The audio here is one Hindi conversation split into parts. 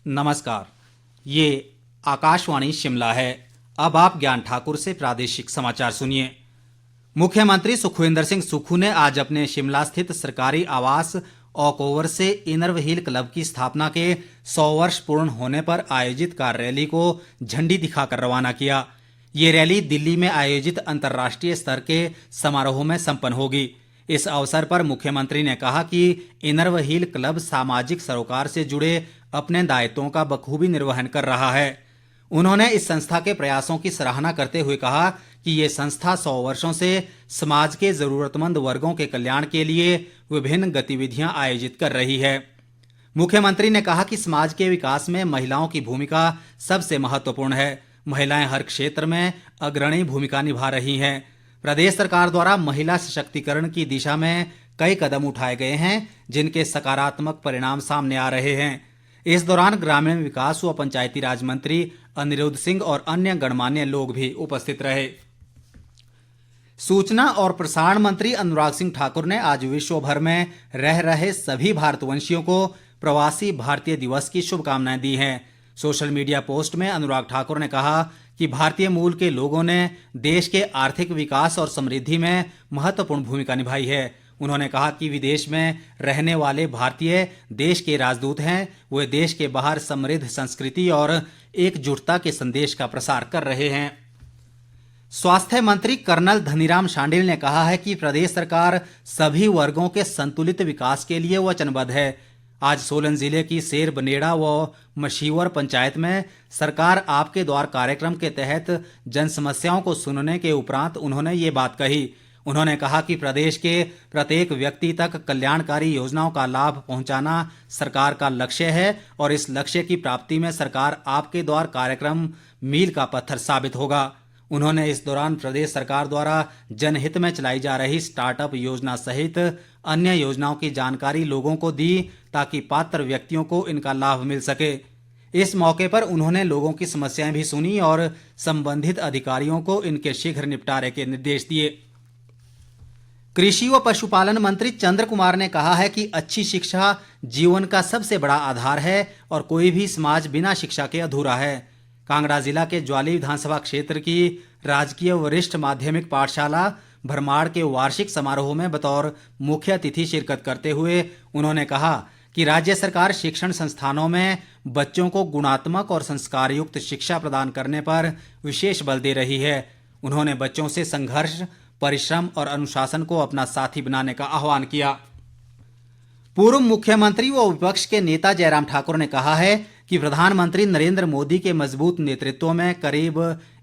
नमस्कार। ये आकाशवाणी शिमला है। अब आप ज्ञान ठाकुर से प्रादेशिक समाचार सुनिए। मुख्यमंत्री सुखविंदर सिंह सुक्खू ने आज अपने शिमला स्थित सरकारी आवास ओक ओवर से इनर व्हील क्लब की स्थापना के 100 वर्ष पूर्ण होने पर आयोजित कार रैली को झंडी दिखाकर रवाना किया। ये रैली दिल्ली में आयोजित अंतर्राष्ट्रीय स्तर के समारोह में संपन्न होगी। इस अवसर पर मुख्यमंत्री ने कहा कि इनर व्हील क्लब सामाजिक सरोकार से जुड़े अपने दायित्वों का बखूबी निर्वहन कर रहा है। उन्होंने इस संस्था के प्रयासों की सराहना करते हुए कहा कि ये संस्था 100 वर्षों से समाज के जरूरतमंद वर्गों के कल्याण के लिए विभिन्न गतिविधियां आयोजित कर रही है। मुख्यमंत्री ने कहा कि समाज के विकास में महिलाओं की भूमिका सबसे महत्वपूर्ण है। महिलाएं हर क्षेत्र में अग्रणी भूमिका निभा रही हैं। प्रदेश सरकार द्वारा महिला सशक्तिकरण की दिशा में कई कदम उठाए गए हैं, जिनके सकारात्मक परिणाम सामने आ रहे हैं। इस दौरान ग्रामीण विकास व पंचायती राज मंत्री अनिरुद्ध सिंह और अन्य गणमान्य लोग भी उपस्थित रहे। सूचना और प्रसारण मंत्री अनुराग सिंह ठाकुर ने आज विश्व भर में रह रहे सभी भारतवंशियों को प्रवासी भारतीय दिवस की शुभकामनाएं दी हैं। सोशल मीडिया पोस्ट में अनुराग ठाकुर ने कहा कि भारतीय मूल के लोगों ने देश के आर्थिक विकास और समृद्धि में महत्वपूर्ण भूमिका निभाई है। उन्होंने कहा कि विदेश में रहने वाले भारतीय देश के राजदूत हैं। वे देश के बाहर समृद्ध संस्कृति और एकजुटता के संदेश का प्रसार कर रहे हैं। स्वास्थ्य मंत्री कर्नल धनीराम शांडिल ने कहा है कि प्रदेश सरकार सभी वर्गों के संतुलित विकास के लिए वचनबद्ध है। आज सोलन जिले की शेर बनेड़ा व मशीवर पंचायत में सरकार आपके द्वार कार्यक्रम के तहत जन समस्याओं को सुनने के उपरांत उन्होंने ये बात कही। उन्होंने कहा कि प्रदेश के प्रत्येक व्यक्ति तक कल्याणकारी योजनाओं का लाभ पहुंचाना सरकार का लक्ष्य है और इस लक्ष्य की प्राप्ति में सरकार आपके द्वार कार्यक्रम मील का पत्थर साबित होगा। उन्होंने इस दौरान प्रदेश सरकार द्वारा जनहित में चलाई जा रही स्टार्टअप योजना सहित अन्य योजनाओं की जानकारी लोगों को दी ताकि पात्र व्यक्तियों को इनका लाभ मिल सके। इस मौके पर उन्होंने लोगों की समस्याएं भी सुनी और संबंधित अधिकारियों को इनके शीघ्र निपटारे के निर्देश दिए। कृषि व पशुपालन मंत्री चंद्र कुमार ने कहा है कि अच्छी शिक्षा जीवन का सबसे बड़ा आधार है और कोई भी समाज बिना शिक्षा के अधूरा है। कांगड़ा जिला के ज्वाली विधानसभा क्षेत्र की राजकीय वरिष्ठ माध्यमिक पाठशाला भरमाड़ के वार्षिक समारोह में बतौर मुख्य अतिथि शिरकत करते हुए उन्होंने कहा कि राज्य सरकार शिक्षण संस्थानों में बच्चों को गुणात्मक और संस्कारयुक्त शिक्षा प्रदान करने पर विशेष बल दे रही है। उन्होंने बच्चों से संघर्ष, परिश्रम और अनुशासन को अपना साथी बनाने का आह्वान किया। पूर्व मुख्यमंत्री व विपक्ष के नेता जयराम ठाकुर ने कहा है कि प्रधानमंत्री नरेंद्र मोदी के मजबूत नेतृत्व में करीब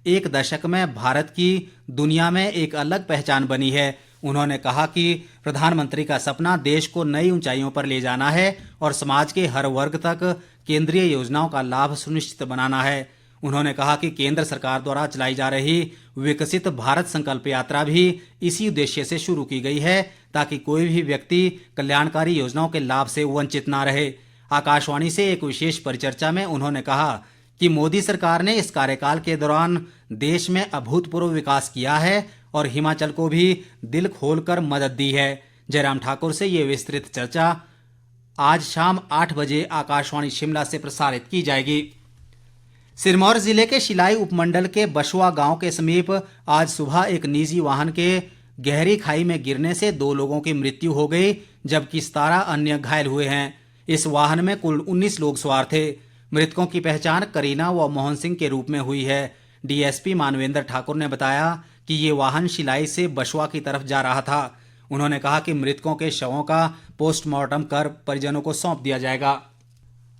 एक दशक में भारत की दुनिया में एक अलग पहचान बनी है। उन्होंने कहा कि प्रधानमंत्री का सपना देश को नई ऊंचाइयों पर ले जाना है और समाज के हर वर्ग तक केंद्रीय योजनाओं का लाभ सुनिश्चित बनाना है। उन्होंने कहा कि केंद्र सरकार द्वारा चलाई जा रही विकसित भारत संकल्प यात्रा भी इसी उद्देश्य से शुरू की गई है ताकि कोई भी व्यक्ति कल्याणकारी योजनाओं के लाभ से वंचित न रहे। आकाशवाणी से एक विशेष परिचर्चा में उन्होंने कहा कि मोदी सरकार ने इस कार्यकाल के दौरान देश में अभूतपूर्व विकास किया है और हिमाचल को भी दिल खोलकर मदद दी है। जयराम ठाकुर से ये विस्तृत चर्चा आज शाम 8 बजे आकाशवाणी शिमला से प्रसारित की जाएगी। सिरमौर जिले के शिलाई उपमंडल के बशुआ गांव के समीप आज सुबह एक निजी वाहन के गहरी खाई में गिरने से 2 लोगों की मृत्यु हो गई, जबकि 17 अन्य घायल हुए हैं। इस वाहन में कुल 19 लोग सवार थे। मृतकों की पहचान करीना व मोहन सिंह के रूप में हुई है। डीएसपी मानवेंद्र ठाकुर ने बताया कि ये वाहन शिलाई से बशुआ की तरफ जा रहा था। उन्होंने कहा कि मृतकों के शवों का पोस्टमार्टम कर परिजनों को सौंप दिया जाएगा।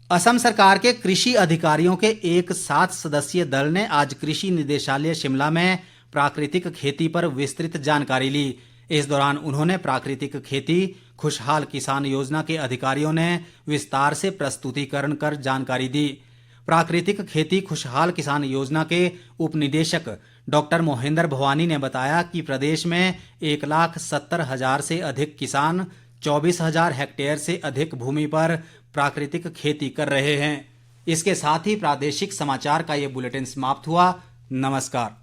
असम सरकार के कृषि अधिकारियों के एक 7 सदस्यीय दल ने आज कृषि निदेशालय शिमला में प्राकृतिक खेती पर विस्तृत जानकारी ली। इस दौरान उन्होंने प्राकृतिक खेती खुशहाल किसान योजना के अधिकारियों ने विस्तार से प्रस्तुतिकरण कर जानकारी दी। प्राकृतिक खेती खुशहाल किसान योजना के उप निदेशक डॉक्टर मोहिंदर भवानी ने बताया कि प्रदेश में 1,70,000 से अधिक किसान 24,000 हेक्टेयर से अधिक भूमि पर प्राकृतिक खेती कर रहे हैं। इसके साथ ही प्रादेशिक समाचार का ये बुलेटिन समाप्त हुआ। नमस्कार।